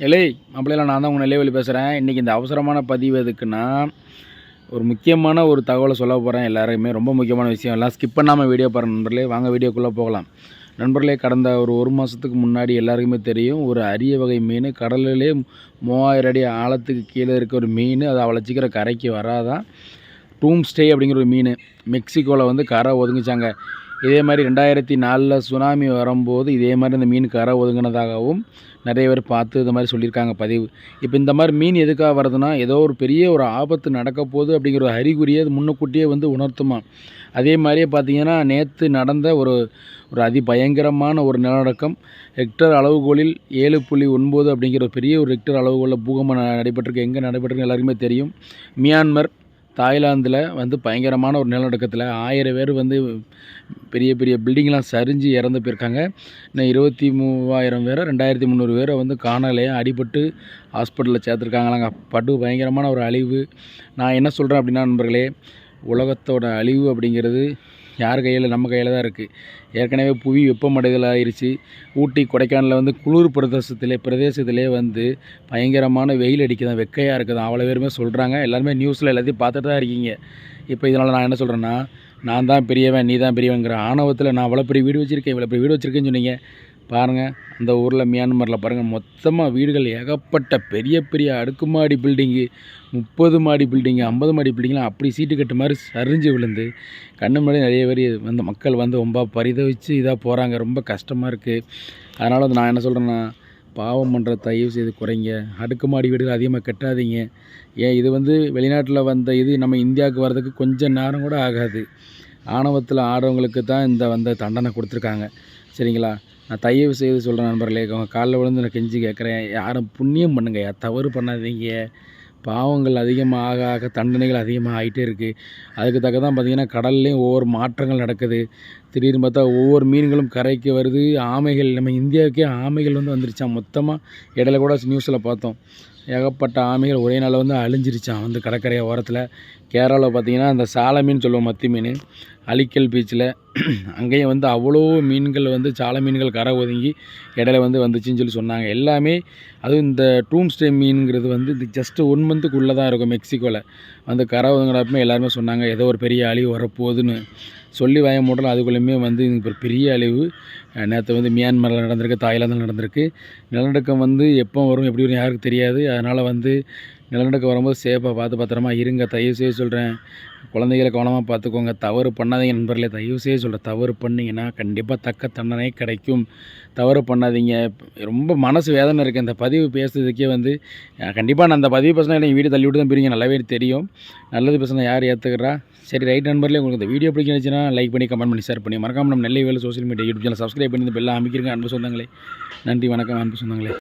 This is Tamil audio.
எலே மாப்பிள்ளையில நான் தான் உங்கள் நெல்லைவேலி பேசுகிறேன். இன்றைக்கி இந்த அவசரமான பதிவு எதுக்குன்னா, ஒரு முக்கியமான ஒரு தகவலை சொல்ல போகிறேன். எல்லாருமே ரொம்ப முக்கியமான விஷயம். எல்லாம் ஸ்கிப் பண்ணாமல் வீடியோ பாருங்கள் நண்பர்களே. வாங்க வீடியோக்குள்ளே போகலாம். நண்பர்களே, கடந்த ஒரு மாதத்துக்கு முன்னாடி எல்லாருக்குமே தெரியும், ஒரு அரிய வகை மீன் கடலிலே 3000 அடி ஆழத்துக்கு கீழே இருக்க ஒரு மீன். அது அவ்வளோ சீக்கிரம் கரைக்கு வராதான். டூம்ஸ்டே அப்படிங்கிற ஒரு மீன் மெக்சிகோவில் வந்து கரை ஒதுங்கிச்சாங்க. இதே மாதிரி 2004 சுனாமி வரும்போது இதே மாதிரி இந்த மீன் கரை ஒதுங்கினதாகவும் நிறைய பேர் பார்த்து இந்த மாதிரி சொல்லியிருக்காங்க பதிவு. இப்போ இந்த மாதிரி மீன் எதுக்காக வருதுன்னா, ஏதோ ஒரு பெரிய ஒரு ஆபத்து நடக்க போகுது அப்படிங்கிற ஒரு அறிகுறியை அது முன்னுக்கூட்டியே வந்து உணர்த்துமா. அதே மாதிரியே பார்த்தீங்கன்னா, நேற்று நடந்த ஒரு அதிபயங்கரமான ஒரு நிலநடுக்கம் ரெக்டர் அளவுகோலில் 7.9 அப்படிங்கிற பெரிய ஒரு ரெக்டர் அளவுகோலில் பூகம்பம் நடைபெற்றிருக்கு. எங்கே நடைபெற்றிருக்கு எல்லாருக்குமே தெரியும். மியான்மர், தாய்லாந்தில் வந்து பயங்கரமான ஒரு நிலநடுக்கத்தில் 1000 பேர் வந்து பெரிய பெரிய பில்டிங்லாம் சரிஞ்சு இறந்து போயிருக்காங்க. இன்னும் 23,000 பேரை 2,300 பேரை வந்து காணலையா, அடிபட்டு ஹாஸ்பிட்டலில் சேர்த்துருக்காங்களாங்க. பயங்கரமான ஒரு அழிவு. நான் என்ன சொல்கிறேன் அப்படின்னா நண்பர்களே, உலகத்தோட அழிவு அப்படிங்கிறது யார் கையில்? நம்ம கையில் தான் இருக்குது. ஏற்கனவே புவி வெப்பமடைதல் ஆயிடுச்சு. ஊட்டி கொடைக்கானலில் வந்து குளிர் பிரதேசத்திலே வந்து பயங்கரமான வெயில் அடிக்குதான், வெக்கையாக இருக்குதான், அவ்வளோ பேருமே சொல்கிறாங்க. எல்லாருமே நியூஸில் எல்லாத்தையும் பார்த்துட்டு தான் இருக்கீங்க. இப்போ இதனால் நான் என்ன சொல்கிறேன்னா, நான் தான் பெரியவன், நீ தான் பெரியவங்கிற ஆணவத்தில் நான் அவ்வளோ பெரிய வீடு வச்சுருக்கேன், இவ்வளோ பெரிய வீடு வச்சுருக்கேன்னு சொன்னீங்க. பாருங்கள், அந்த ஊரில் மியான்மரில் பாருங்கள், மொத்தமாக வீடுகள் ஏகப்பட்ட பெரிய பெரிய அடுக்குமாடி பில்டிங்கு, 30 மாடி பில்டிங்கு, 50 மாடி பில்டிங்லாம் அப்படி சீட்டு கட்டு மாதிரி சரிஞ்சு விழுந்து கண்ணு முன்னாடி நிறைய பேர் வந்து மக்கள் வந்து ரொம்ப பரிதவிச்சு இதாக போகிறாங்க. ரொம்ப கஷ்டமாக இருக்குது. அதனால் வந்து நான் என்ன சொல்கிறேன்னா, பாவம் பண்ணுற தயவு செய்து குறைங்க. அடுக்குமாடி வீடுகள் அதிகமாக கட்டாதீங்க. ஏன் இது வந்து வெளிநாட்டில் வந்த இது நம்ம இந்தியாவுக்கு வர்றதுக்கு கொஞ்சம் நேரம் கூட ஆகாது. ஆணவத்தில் ஆடுறவங்களுக்கு தான் இந்த வந்த தண்டனை கொடுத்துருக்காங்க. சரிங்களா? நான் தயவு செய்து சொல்கிறேன் நண்பர்களே, அவங்க காலில் விழுந்து நான் கெஞ்சி கேட்குறேன், யாரும் புண்ணியம் பண்ணுங்க, தவறு பண்ணாதீங்க. பாவங்கள் அதிகமாக ஆக ஆக தண்டனைகள் அதிகமாக ஆகிட்டே இருக்குது. அதுக்கு தக்க தான் பார்த்திங்கன்னா கடல்லையும் ஒவ்வொரு மாற்றங்கள் நடக்குது. திடீர்னு பார்த்தா ஒவ்வொரு மீன்களும் கரைக்கு வருது. ஆமைகள், நம்ம இந்தியாவுக்கே ஆமைகள் வந்து வந்துருச்சான் மொத்தமாக. இடையில கூட நியூஸில் பார்த்தோம், ஏகப்பட்ட ஆமைகள் ஒரே நாளில் வந்து அழிஞ்சிருச்சான் வந்து கடற்கரை ஓரத்தில். கேரளாவில் பார்த்திங்கன்னா அந்த சாலை மீன் சொல்லுவோம், மத்தி மீன், அலிக்கல் பீச்சில் அங்கேயும் வந்து அவ்வளோ மீன்கள் வந்து சாலை மீன்கள் கரை ஒதுங்கி இடையில வந்து வந்துச்சுன்னு சொல்லி சொன்னாங்க. எல்லாமே அதுவும் இந்த டூம்ஸ்டே மீனுங்கிறது வந்து இது ஜஸ்ட்டு 1 மந்த்துக்குள்ளே தான் இருக்கும். மெக்சிகோவில் வந்து கரை ஒதுங்கிறப்பமே எல்லாருமே சொன்னாங்க, ஏதோ ஒரு பெரிய அழிவு வரப்போகுதுன்னு சொல்லி வாய மூடலாம். அதுக்குள்ளேயுமே வந்து இப்போ பெரிய அழிவு நேற்று வந்து மியான்மரில் நடந்திருக்கு, தாய்லாந்தில் நடந்திருக்கு. நிலநடுக்கம் வந்து எப்போ வரும், எப்படி வரும் யாருக்கு தெரியாது. அதனால் வந்து நிலநடுக்கம் வரும்போது சேஃபாக பார்த்து பத்திரமா இருங்க. தயவு செய்து சொல்கிறேன், குழந்தைகளை கவனமாக பார்த்துக்கோங்க. தவறு பண்ணாதீங்க நண்பர்களே, தயவு செய்து சொல்கிறேன். தவறு பண்ணிங்கன்னா கண்டிப்பாக தக்க தண்டனை கிடைக்கும். தவறு பண்ணாதீங்க. ரொம்ப மனசு வேதனை இருக்குது இந்த பதிவு பேசுறதுக்கே. வந்து கண்டிப்பாக நான் அந்த பதிவு பேசினா எனக்கு வீடியோ தள்ளி விட்டு தான் பிரிங்க, நல்லாவே தெரியும். நல்லது பேசுனா யார் ஏற்றுக்கிறா? சரி, ரைட் நண்பர்களே, உங்களுக்கு இந்த வீடியோ பிடிச்சிருந்துச்சுன்னா லைக் பண்ணி, கமெண்ட் பண்ணி, ஷேர் பண்ணி, மறக்காமல் நம்ம Nellaiveli social media YouTube channel subscribe பண்ணி இந்த பெல்லாம் அமைக்கிறங்க அன்பு சொந்தங்களே. நன்றி, வணக்கம் அன்பு சொந்தங்களே.